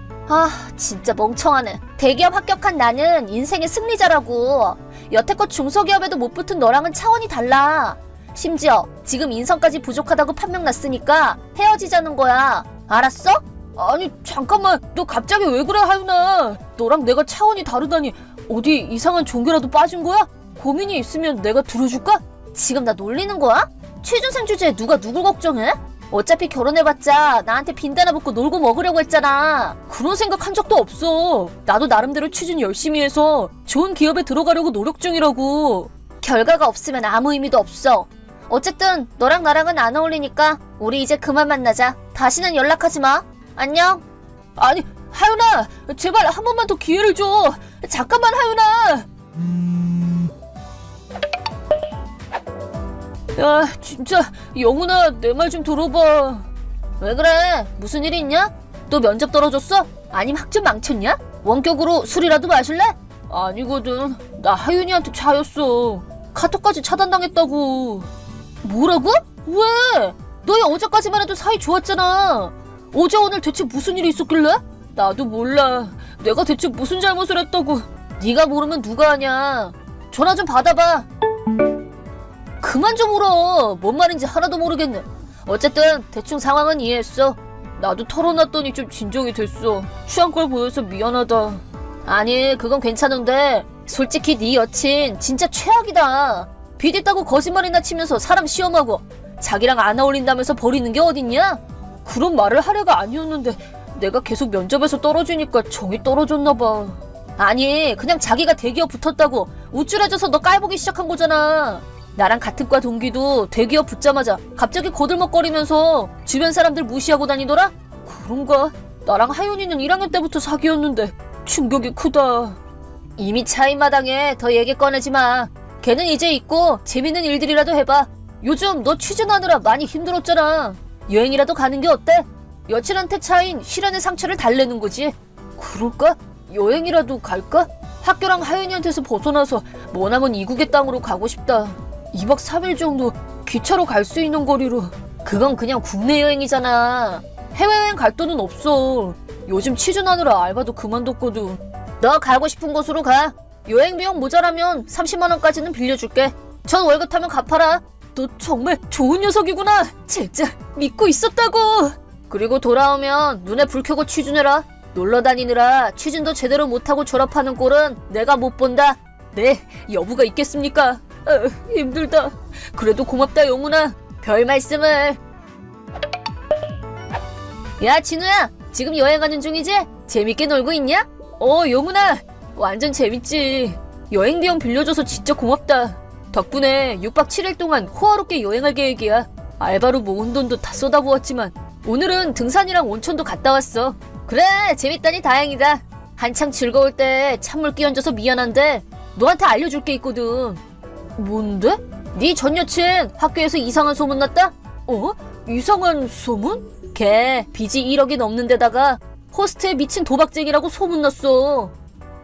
진짜 멍청하네. 대기업 합격한 나는 인생의 승리자라고. 여태껏 중소기업에도 못 붙은 너랑은 차원이 달라. 심지어 지금 인성까지 부족하다고 판명 났으니까 헤어지자는 거야. 알았어? 아니 잠깐만, 너 갑자기 왜 그래 하윤아. 너랑 내가 차원이 다르다니 어디 이상한 종교라도 빠진 거야? 고민이 있으면 내가 들어줄까? 지금 나 놀리는 거야? 취준생 주제에 누가 누굴 걱정해? 어차피 결혼해봤자 나한테 빈대나 붙고 놀고 먹으려고 했잖아. 그런 생각 한 적도 없어. 나도 나름대로 취준 열심히 해서 좋은 기업에 들어가려고 노력 중이라고. 결과가 없으면 아무 의미도 없어. 어쨌든 너랑 나랑은 안 어울리니까 우리 이제 그만 만나자. 다시는 연락하지 마. 안녕. 아니 하윤아, 제발 한 번만 더 기회를 줘. 잠깐만 하윤아. 야 진짜 영훈아, 내 말 좀 들어봐. 왜 그래? 무슨 일이 있냐? 또 면접 떨어졌어? 아님 학점 망쳤냐? 원격으로 술이라도 마실래? 아니거든. 나 하윤이한테 차였어. 카톡까지 차단당했다고. 뭐라고? 왜? 너희 어제까지만 해도 사이 좋았잖아. 어제 오늘 대체 무슨 일이 있었길래? 나도 몰라. 내가 대체 무슨 잘못을 했다고. 네가 모르면 누가 아냐. 전화 좀 받아봐. 그만 좀 울어. 뭔 말인지 하나도 모르겠네. 어쨌든 대충 상황은 이해했어. 나도 털어놨더니 좀 진정이 됐어. 취한 걸 보여서 미안하다. 아니 그건 괜찮은데 솔직히 네 여친 진짜 최악이다. 빚 있다고 거짓말이나 치면서 사람 시험하고 자기랑 안 어울린다면서 버리는 게 어딨냐? 그런 말을 하려가 아니었는데 내가 계속 면접에서 떨어지니까 정이 떨어졌나 봐. 아니, 그냥 자기가 대기업 붙었다고 우쭐해져서 너 깔보기 시작한 거잖아. 나랑 같은 과 동기도 대기업 붙자마자 갑자기 거들먹거리면서 주변 사람들 무시하고 다니더라? 그런가? 나랑 하윤이는 1학년 때부터 사귀었는데 충격이 크다. 이미 차인마당에 더 얘기 꺼내지 마. 걔는 이제 있고 재밌는 일들이라도 해봐. 요즘 너 취준하느라 많이 힘들었잖아. 여행이라도 가는 게 어때? 여친한테 차인 시련의 상처를 달래는 거지. 그럴까? 여행이라도 갈까? 학교랑 하윤이한테서 벗어나서 머나먼 이국의 땅으로 가고 싶다. 2박 3일 정도 기차로 갈 수 있는 거리로. 그건 그냥 국내 여행이잖아. 해외여행 갈 돈은 없어. 요즘 취준하느라 알바도 그만뒀거든. 너 가고 싶은 곳으로 가. 여행 비용 모자라면 30만 원까지는 빌려줄게. 전 월급 타면 갚아라. 너 정말 좋은 녀석이구나. 진짜 믿고 있었다고. 그리고 돌아오면 눈에 불 켜고 취준해라. 놀러 다니느라 취준도 제대로 못하고 졸업하는 꼴은 내가 못 본다. 네, 여부가 있겠습니까? 힘들다. 그래도 고맙다, 영훈아. 별 말씀을. 야, 진우야. 지금 여행하는 중이지? 재밌게 놀고 있냐? 영훈아. 완전 재밌지. 여행 비용 빌려줘서 진짜 고맙다. 덕분에 6박 7일 동안 호화롭게 여행할 계획이야. 알바로 모은 돈도 다 쏟아부었지만 오늘은 등산이랑 온천도 갔다 왔어. 그래, 재밌다니 다행이다. 한창 즐거울 때 찬물 끼얹어서 미안한데 너한테 알려줄 게 있거든. 뭔데? 네 전 여친 학교에서 이상한 소문 났다? 이상한 소문? 걔 빚이 1억이 넘는 데다가 호스트에 미친 도박쟁이라고 소문났어.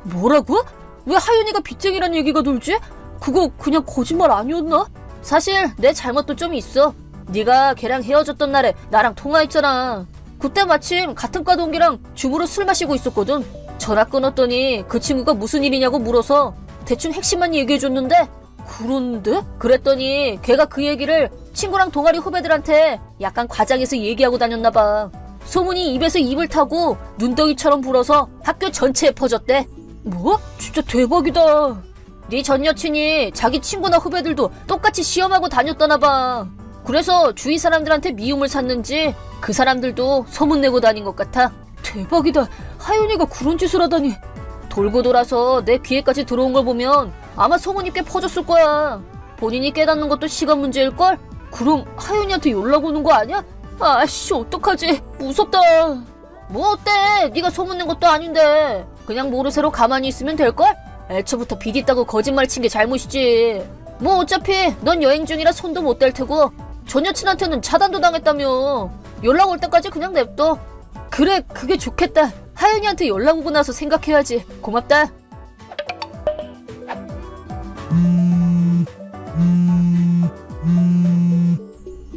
뭐라고? 왜 하윤이가 빚쟁이란 얘기가 돌지? 그거 그냥 거짓말 아니었나? 사실 내 잘못도 좀 있어. 네가 걔랑 헤어졌던 날에 나랑 통화했잖아. 그때 마침 같은 과 동기랑 줌으로 술 마시고 있었거든. 전화 끊었더니 그 친구가 무슨 일이냐고 물어서 대충 핵심만 얘기해줬는데, 그런데? 그랬더니 걔가 그 얘기를 친구랑 동아리 후배들한테 약간 과장해서 얘기하고 다녔나봐. 소문이 입에서 입을 타고 눈덩이처럼 불어서 학교 전체에 퍼졌대. 뭐? 진짜 대박이다. 네 전 여친이 자기 친구나 후배들도 똑같이 시험하고 다녔다나봐. 그래서 주위 사람들한테 미움을 샀는지 그 사람들도 소문내고 다닌 것 같아. 대박이다. 하윤이가 그런 짓을 하다니. 돌고 돌아서 내 귀에까지 들어온 걸 보면 아마 소문이 꽤 퍼졌을 거야. 본인이 깨닫는 것도 시간 문제일걸? 그럼 하윤이한테 연락 오는 거 아니야? 아씨, 어떡하지? 무섭다. 뭐 어때? 네가 소문낸 것도 아닌데. 그냥 모르쇠로 가만히 있으면 될걸? 애초부터 빚 있다고 거짓말 친 게 잘못이지. 뭐 어차피 넌 여행 중이라 손도 못 댈 테고 전 여친한테는 차단도 당했다며. 연락 올 때까지 그냥 냅둬. 그래, 그게 좋겠다. 하윤이한테 연락 오고 나서 생각해야지. 고맙다.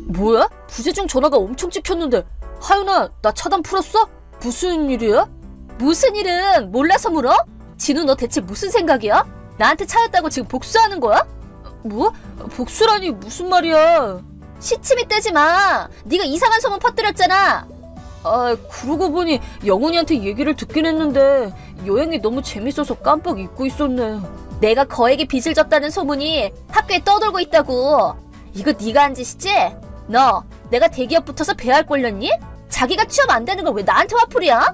뭐야? 부재중 전화가 엄청 찍혔는데. 하윤아, 나 차단 풀었어? 무슨 일이야? 무슨 일은 몰라서 물어? 진우, 너 대체 무슨 생각이야? 나한테 차였다고 지금 복수하는 거야? 뭐? 복수라니 무슨 말이야? 시치미 떼지 마. 네가 이상한 소문 퍼뜨렸잖아. 그러고 보니 영훈이한테 얘기를 듣긴 했는데 여행이 너무 재밌어서 깜빡 잊고 있었네. 내가 거액의 빚을 졌다는 소문이 학교에 떠돌고 있다고. 이거 네가 한 짓이지? 너 내가 대기업 붙어서 배알 꼴렸니? 자기가 취업 안 되는 걸 왜 나한테 화풀이야?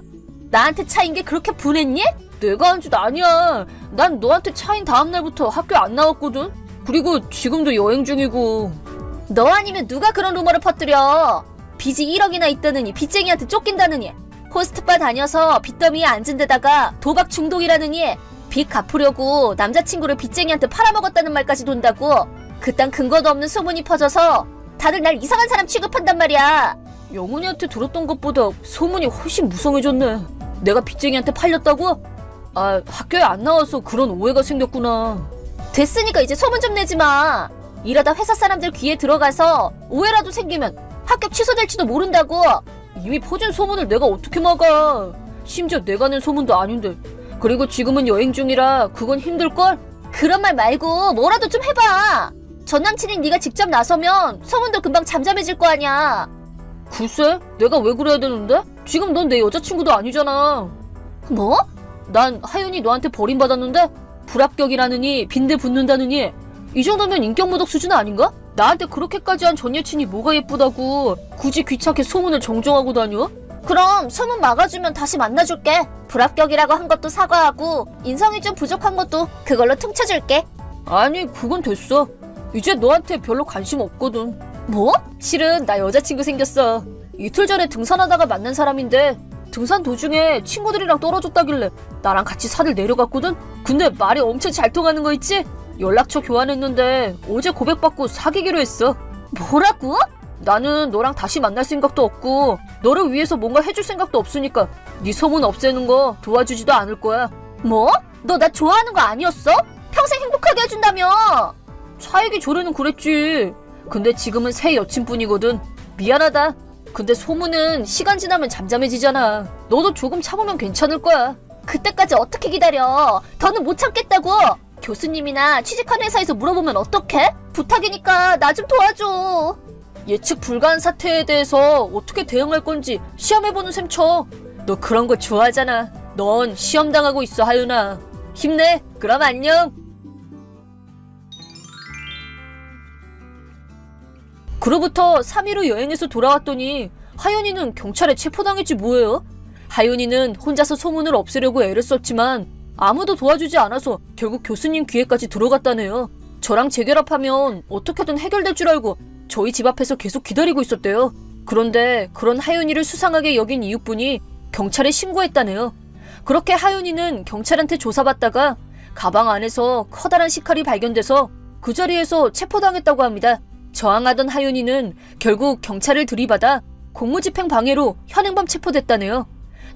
나한테 차인 게 그렇게 분했니? 내가 한 짓 아니야. 난 너한테 차인 다음 날부터 학교 안 나왔거든. 그리고 지금도 여행 중이고. 너 아니면 누가 그런 루머를 퍼뜨려? 빚이 1억이나 있다느니 빚쟁이한테 쫓긴다느니 호스트바 다녀서 빚더미에 앉은 데다가 도박 중독이라느니 빚 갚으려고 남자친구를 빚쟁이한테 팔아먹었다는 말까지 돈다고. 그딴 근거도 없는 소문이 퍼져서 다들 날 이상한 사람 취급한단 말이야. 영훈이한테 들었던 것보다 소문이 훨씬 무성해졌네. 내가 빚쟁이한테 팔렸다고? 학교에 안 나와서 그런 오해가 생겼구나. 됐으니까 이제 소문 좀 내지 마. 이러다 회사 사람들 귀에 들어가서 오해라도 생기면 합격 취소될지도 모른다고. 이미 퍼진 소문을 내가 어떻게 막아. 심지어 내가 낸 소문도 아닌데. 그리고 지금은 여행 중이라 그건 힘들걸? 그런 말 말고 뭐라도 좀 해봐. 전 남친인 네가 직접 나서면 소문도 금방 잠잠해질 거 아니야. 글쎄, 내가 왜 그래야 되는데? 지금 넌 내 여자친구도 아니잖아. 뭐? 난 하윤이 너한테 버림받았는데 불합격이라느니 빈대 붙는다느니 이 정도면 인격모독 수준 아닌가? 나한테 그렇게까지 한 전 여친이 뭐가 예쁘다고 굳이 귀찮게 소문을 정정하고 다녀? 그럼 소문 막아주면 다시 만나줄게. 불합격이라고 한 것도 사과하고 인성이 좀 부족한 것도 그걸로 퉁쳐줄게. 아니 그건 됐어. 이제 너한테 별로 관심 없거든. 뭐? 실은 나 여자친구 생겼어. 이틀 전에 등산하다가 만난 사람인데 등산 도중에 친구들이랑 떨어졌다길래 나랑 같이 산을 내려갔거든? 근데 말이 엄청 잘 통하는 거 있지? 연락처 교환했는데 어제 고백받고 사귀기로 했어. 뭐라고? 나는 너랑 다시 만날 생각도 없고 너를 위해서 뭔가 해줄 생각도 없으니까 네 소문 없애는 거 도와주지도 않을 거야. 뭐? 너 나 좋아하는 거 아니었어? 평생 행복하게 해준다며. 차이기 전에는 그랬지. 근데 지금은 새 여친뿐이거든. 미안하다. 근데 소문은 시간 지나면 잠잠해지잖아. 너도 조금 참으면 괜찮을 거야. 그때까지 어떻게 기다려? 더는 못 참겠다고. 교수님이나 취직한 회사에서 물어보면 어떡해? 부탁이니까 나 좀 도와줘. 예측 불가한 사태에 대해서 어떻게 대응할 건지 시험해보는 셈 쳐. 너 그런 거 좋아하잖아. 넌 시험 당하고 있어, 하윤아. 힘내. 그럼 안녕. 그로부터 3일 후 여행에서 돌아왔더니 하윤이는 경찰에 체포당했지 뭐예요? 하윤이는 혼자서 소문을 없애려고 애를 썼지만 아무도 도와주지 않아서 결국 교수님 귀에까지 들어갔다네요. 저랑 재결합하면 어떻게든 해결될 줄 알고 저희 집 앞에서 계속 기다리고 있었대요. 그런데 그런 하윤이를 수상하게 여긴 이웃분이 경찰에 신고했다네요. 그렇게 하윤이는 경찰한테 조사받다가 가방 안에서 커다란 식칼이 발견돼서 그 자리에서 체포당했다고 합니다. 저항하던 하윤이는 결국 경찰을 들이받아 공무집행 방해로 현행범 체포됐다네요.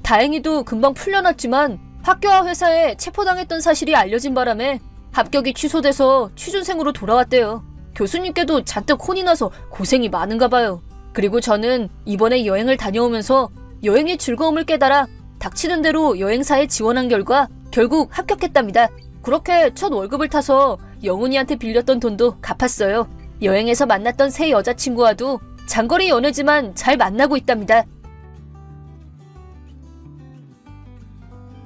다행히도 금방 풀려났지만 학교와 회사에 체포당했던 사실이 알려진 바람에 합격이 취소돼서 취준생으로 돌아왔대요. 교수님께도 잔뜩 혼이 나서 고생이 많은가 봐요. 그리고 저는 이번에 여행을 다녀오면서 여행의 즐거움을 깨달아 닥치는 대로 여행사에 지원한 결과 결국 합격했답니다. 그렇게 첫 월급을 타서 영훈이한테 빌렸던 돈도 갚았어요. 여행에서 만났던 새 여자친구와도 장거리 연애지만 잘 만나고 있답니다.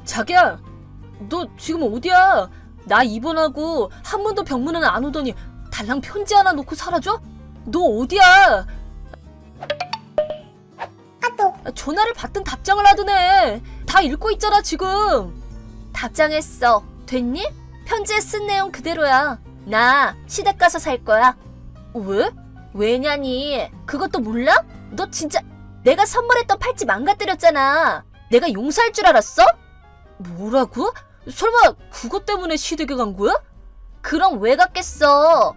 자기야, 너 지금 어디야? 나 입원하고 한 번도 병문안 안 오더니 달랑 편지 하나 놓고 사라져? 너 어디야? 전화를 받든 답장을 하든 해. 다 읽고 있잖아 지금. 답장했어. 됐니? 편지에 쓴 내용 그대로야. 나 시댁 가서 살 거야. 왜? 왜냐니? 그것도 몰라? 너 진짜 내가 선물했던 팔찌 망가뜨렸잖아. 내가 용서할 줄 알았어? 뭐라고? 설마 그것 때문에 시댁에 간 거야? 그럼 왜 갔겠어?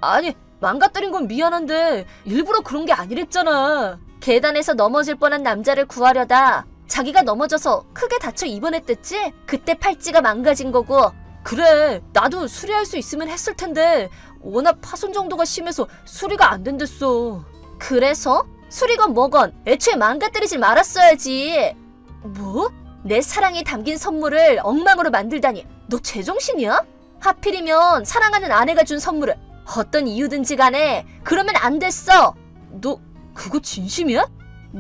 아니, 망가뜨린 건 미안한데 일부러 그런 게 아니랬잖아. 계단에서 넘어질 뻔한 남자를 구하려다 자기가 넘어져서 크게 다쳐 입원했댔지? 그때 팔찌가 망가진 거고. 그래, 나도 수리할 수 있으면 했을 텐데 워낙 파손 정도가 심해서 수리가 안 된댔어. 그래서? 수리건 뭐건 애초에 망가뜨리질 말았어야지. 뭐? 내 사랑이 담긴 선물을 엉망으로 만들다니. 너 제정신이야? 하필이면 사랑하는 아내가 준 선물을 어떤 이유든지 간에 그러면 안 됐어. 너 그거 진심이야?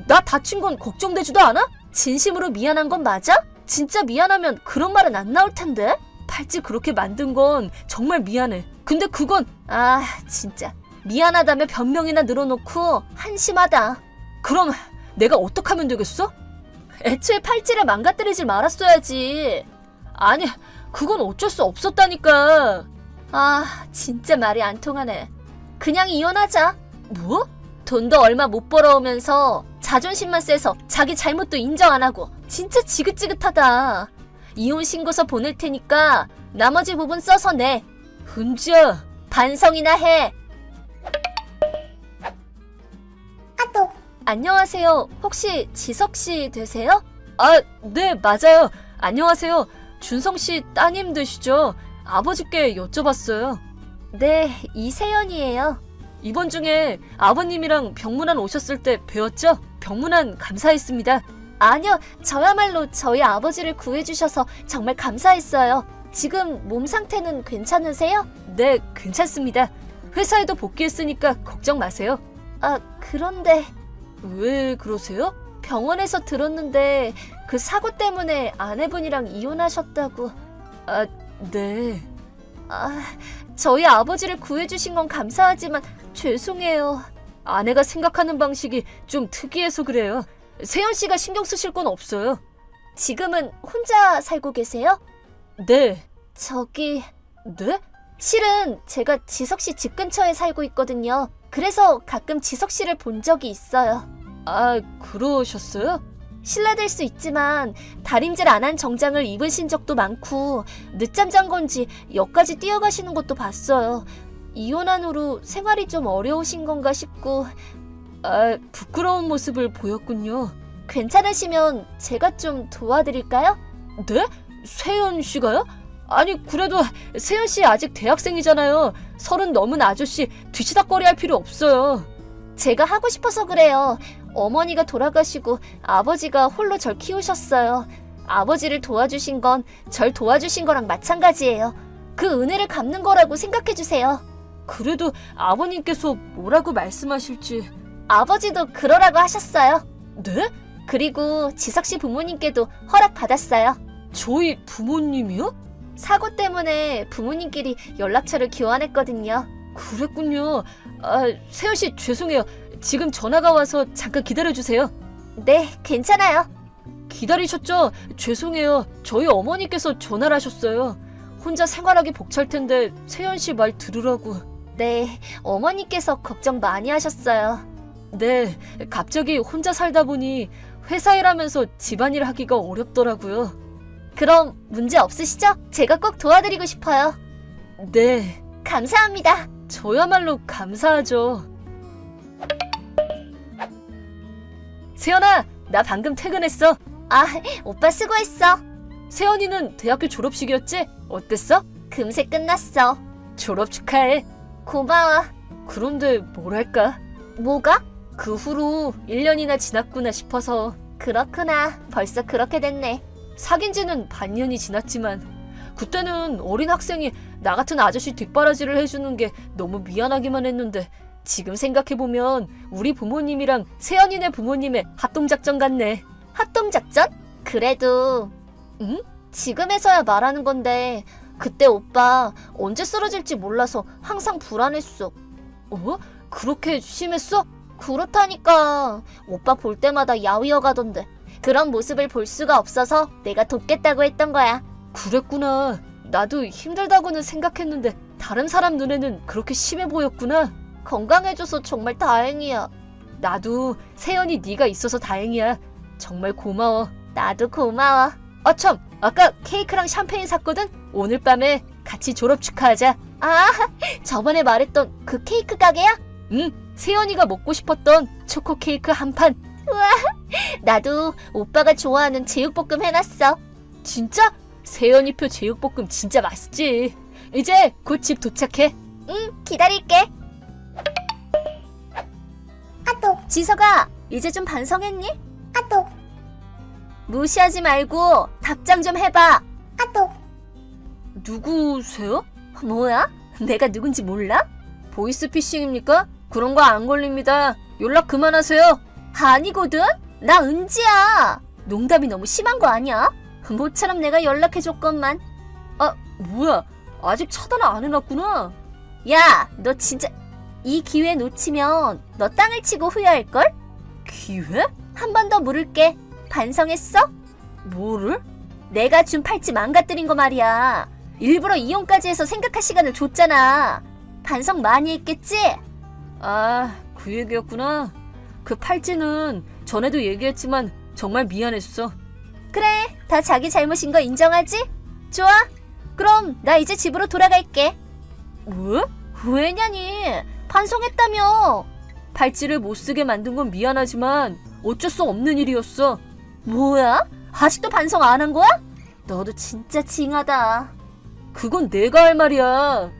나 다친 건 걱정되지도 않아? 진심으로 미안한 건 맞아? 진짜 미안하면 그런 말은 안 나올 텐데? 팔찌 그렇게 만든 건 정말 미안해. 근데 그건 진짜 미안하다며 변명이나 늘어놓고 한심하다. 그럼 내가 어떡하면 되겠어? 애초에 팔찌를 망가뜨리지 말았어야지. 아니, 그건 어쩔 수 없었다니까. 진짜 말이 안 통하네. 그냥 이혼하자. 뭐? 돈도 얼마 못 벌어오면서 자존심만 세서 자기 잘못도 인정 안 하고 진짜 지긋지긋하다. 이혼 신고서 보낼 테니까 나머지 부분 써서 내. 은지야, 반성이나 해. 안녕하세요. 혹시 지석씨 되세요? 네, 맞아요. 안녕하세요. 준성씨 따님 되시죠? 아버지께 여쭤봤어요. 네, 이세연이에요. 이번 중에 아버님이랑 병문안 오셨을 때 뵈었죠? 병문안 감사했습니다. 아니요, 저야말로 저희 아버지를 구해주셔서 정말 감사했어요. 지금 몸 상태는 괜찮으세요? 네, 괜찮습니다. 회사에도 복귀했으니까 걱정 마세요. 그런데... 왜 그러세요? 병원에서 들었는데 그 사고 때문에 아내분이랑 이혼하셨다고. 네. 저희 아버지를 구해주신 건 감사하지만 죄송해요. 아내가 생각하는 방식이 좀 특이해서 그래요. 세연 씨가 신경 쓰실 건 없어요. 지금은 혼자 살고 계세요? 네. 네? 실은 제가 지석 씨 집 근처에 살고 있거든요. 그래서 가끔 지석 씨를 본 적이 있어요. 그러셨어요? 실례될 수 있지만 다림질 안 한 정장을 입으신 적도 많고 늦잠 잔 건지 역까지 뛰어가시는 것도 봤어요. 이혼한 후 생활이 좀 어려우신 건가 싶고. 부끄러운 모습을 보였군요. 괜찮으시면 제가 좀 도와드릴까요? 네? 세연 씨가요? 아니, 그래도 세연 씨 아직 대학생이잖아요. 30 넘은 아저씨 뒤치다꺼리 할 필요 없어요. 제가 하고 싶어서 그래요. 어머니가 돌아가시고 아버지가 홀로 절 키우셨어요. 아버지를 도와주신 건 절 도와주신 거랑 마찬가지예요. 그 은혜를 갚는 거라고 생각해주세요. 그래도 아버님께서 뭐라고 말씀하실지. 아버지도 그러라고 하셨어요. 네? 그리고 지석 씨 부모님께도 허락받았어요. 저희 부모님이요? 사고 때문에 부모님끼리 연락처를 교환했거든요. 그랬군요. 세연 씨 죄송해요. 지금 전화가 와서 잠깐 기다려주세요. 네, 괜찮아요. 기다리셨죠? 죄송해요. 저희 어머니께서 전화를 하셨어요. 혼자 생활하기 벅찰 텐데 세연 씨 말 들으라고. 네, 어머니께서 걱정 많이 하셨어요. 네, 갑자기 혼자 살다 보니 회사 일하면서 집안일 하기가 어렵더라고요. 그럼 문제 없으시죠? 제가 꼭 도와드리고 싶어요. 네. 감사합니다. 저야말로 감사하죠. 세연아, 나 방금 퇴근했어. 오빠 수고했어. 세연이는 대학교 졸업식이었지? 어땠어? 금세 끝났어. 졸업 축하해. 고마워. 그런데 뭐랄까? 뭐가? 그 후로 1년이나 지났구나 싶어서. 그렇구나. 벌써 그렇게 됐네. 사귄 지는 반년이 지났지만 그때는 어린 학생이 나 같은 아저씨 뒷바라지를 해주는 게 너무 미안하기만 했는데 지금 생각해보면 우리 부모님이랑 세연이네 부모님의 합동작전 같네. 합동작전? 그래도 응? 지금에서야 말하는 건데 그때 오빠 언제 쓰러질지 몰라서 항상 불안했어. 그렇게 심했어? 그렇다니까. 오빠 볼 때마다 야위어 가던데 그런 모습을 볼 수가 없어서 내가 돕겠다고 했던 거야. 그랬구나. 나도 힘들다고는 생각했는데 다른 사람 눈에는 그렇게 심해 보였구나. 건강해줘서 정말 다행이야. 나도 세연이 네가 있어서 다행이야. 정말 고마워. 나도 고마워. 참, 아까 케이크랑 샴페인 샀거든? 오늘 밤에 같이 졸업 축하하자. 저번에 말했던 그 케이크 가게야? 응, 세연이가 먹고 싶었던 초코 케이크 한 판. 우와, 나도 오빠가 좋아하는 제육볶음 해놨어. 진짜? 세연이표 제육볶음 진짜 맛있지. 이제 곧 집 도착해. 응, 기다릴게. 지석아, 이제 좀 반성했니? 무시하지 말고 답장 좀 해봐. 누구세요? 뭐야? 내가 누군지 몰라? 보이스피싱입니까? 그런 거 안 걸립니다. 연락 그만하세요. 아니거든? 나 은지야. 농담이 너무 심한 거 아니야? 모처럼 내가 연락해줬건만. 뭐야? 아직 차단 안 해놨구나. 야, 너 진짜 이 기회 놓치면 너 땅을 치고 후회할걸? 기회? 한 번 더 물을게. 반성했어? 뭐를? 내가 준 팔찌 망가뜨린 거 말이야. 일부러 이혼까지 해서 생각할 시간을 줬잖아. 반성 많이 했겠지? 그 얘기였구나. 그 팔찌는 전에도 얘기했지만 정말 미안했어. 그래, 다 자기 잘못인 거 인정하지? 좋아, 그럼 나 이제 집으로 돌아갈게. 왜? 왜냐니? 반성했다며. 팔찌를 못 쓰게 만든 건 미안하지만 어쩔 수 없는 일이었어. 뭐야? 아직도 반성 안 한 거야? 너도 진짜 징하다. 그건 내가 할 말이야.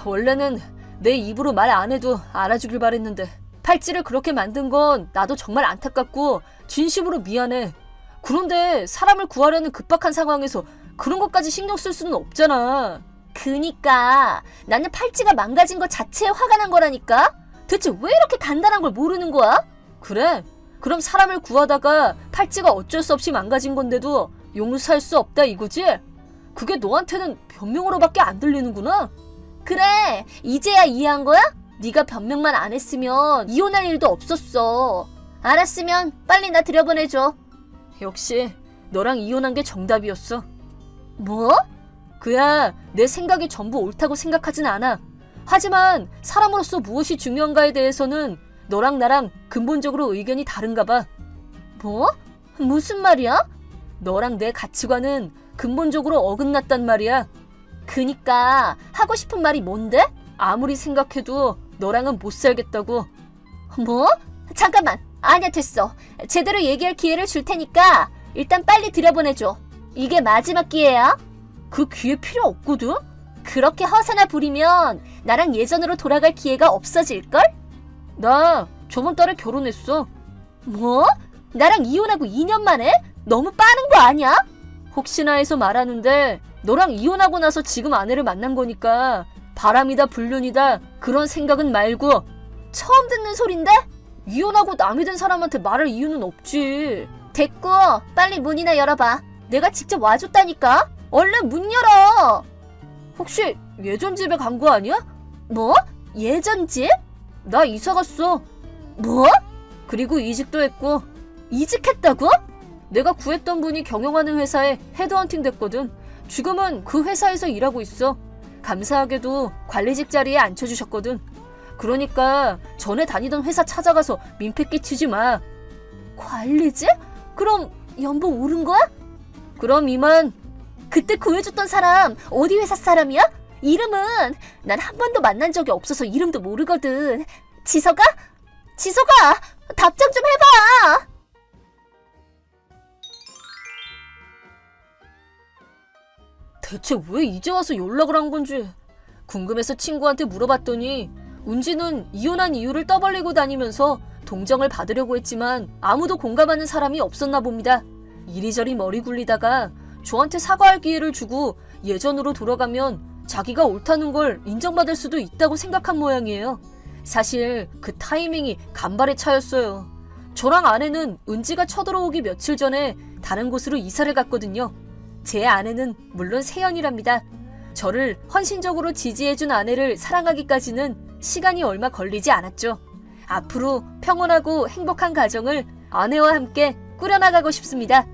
원래는 내 입으로 말 안 해도 알아주길 바랬는데 팔찌를 그렇게 만든 건 나도 정말 안타깝고 진심으로 미안해. 그런데 사람을 구하려는 급박한 상황에서 그런 것까지 신경 쓸 수는 없잖아. 그니까 나는 팔찌가 망가진 것 자체에 화가 난 거라니까. 대체 왜 이렇게 단단한 걸 모르는 거야? 그래? 그럼 사람을 구하다가 팔찌가 어쩔 수 없이 망가진 건데도 용서할 수 없다 이거지? 그게 너한테는 변명으로밖에 안 들리는구나. 그래, 이제야 이해한 거야? 네가 변명만 안 했으면 이혼할 일도 없었어. 알았으면 빨리 나 들여보내줘. 역시 너랑 이혼한 게 정답이었어. 뭐? 그야 내 생각이 전부 옳다고 생각하진 않아. 하지만 사람으로서 무엇이 중요한가에 대해서는 너랑 나랑 근본적으로 의견이 다른가 봐. 뭐? 무슨 말이야? 너랑 내 가치관은 근본적으로 어긋났단 말이야. 그니까 하고 싶은 말이 뭔데? 아무리 생각해도 너랑은 못 살겠다고. 뭐? 잠깐만. 아니야, 됐어. 제대로 얘기할 기회를 줄 테니까 일단 빨리 들여보내줘. 이게 마지막 기회야. 그 기회 필요 없거든? 그렇게 허세나 부리면 나랑 예전으로 돌아갈 기회가 없어질걸? 나 저번 달에 결혼했어. 뭐? 나랑 이혼하고 2년 만에? 너무 빠른 거 아니야? 혹시나 해서 말하는데 너랑 이혼하고 나서 지금 아내를 만난 거니까 바람이다 불륜이다 그런 생각은 말고. 처음 듣는 소린데? 이혼하고 남이 된 사람한테 말할 이유는 없지. 됐고 빨리 문이나 열어봐. 내가 직접 와줬다니까. 얼른 문 열어. 혹시 예전 집에 간 거 아니야? 뭐? 예전 집? 나 이사 갔어. 뭐? 그리고 이직도 했고. 이직했다고? 내가 구했던 분이 경영하는 회사에 헤드헌팅 됐거든. 지금은 그 회사에서 일하고 있어. 감사하게도 관리직 자리에 앉혀주셨거든. 그러니까 전에 다니던 회사 찾아가서 민폐 끼치지 마. 관리직? 그럼 연봉 오른 거야? 그럼 이만. 그때 구해줬던 사람 어디 회사 사람이야? 이름은 난 한 번도 만난 적이 없어서 이름도 모르거든. 지서가? 지서가! 답장 좀 해봐! 대체 왜 이제 와서 연락을 한 건지 궁금해서 친구한테 물어봤더니 은지는 이혼한 이유를 떠벌리고 다니면서 동정을 받으려고 했지만 아무도 공감하는 사람이 없었나 봅니다. 이리저리 머리 굴리다가 저한테 사과할 기회를 주고 예전으로 돌아가면 자기가 옳다는 걸 인정받을 수도 있다고 생각한 모양이에요. 사실 그 타이밍이 간발의 차였어요. 저랑 아내는 은지가 쳐들어오기 며칠 전에 다른 곳으로 이사를 갔거든요. 제 아내는 물론 세연이랍니다. 저를 헌신적으로 지지해준 아내를 사랑하기까지는 시간이 얼마 걸리지 않았죠. 앞으로 평온하고 행복한 가정을 아내와 함께 꾸려나가고 싶습니다.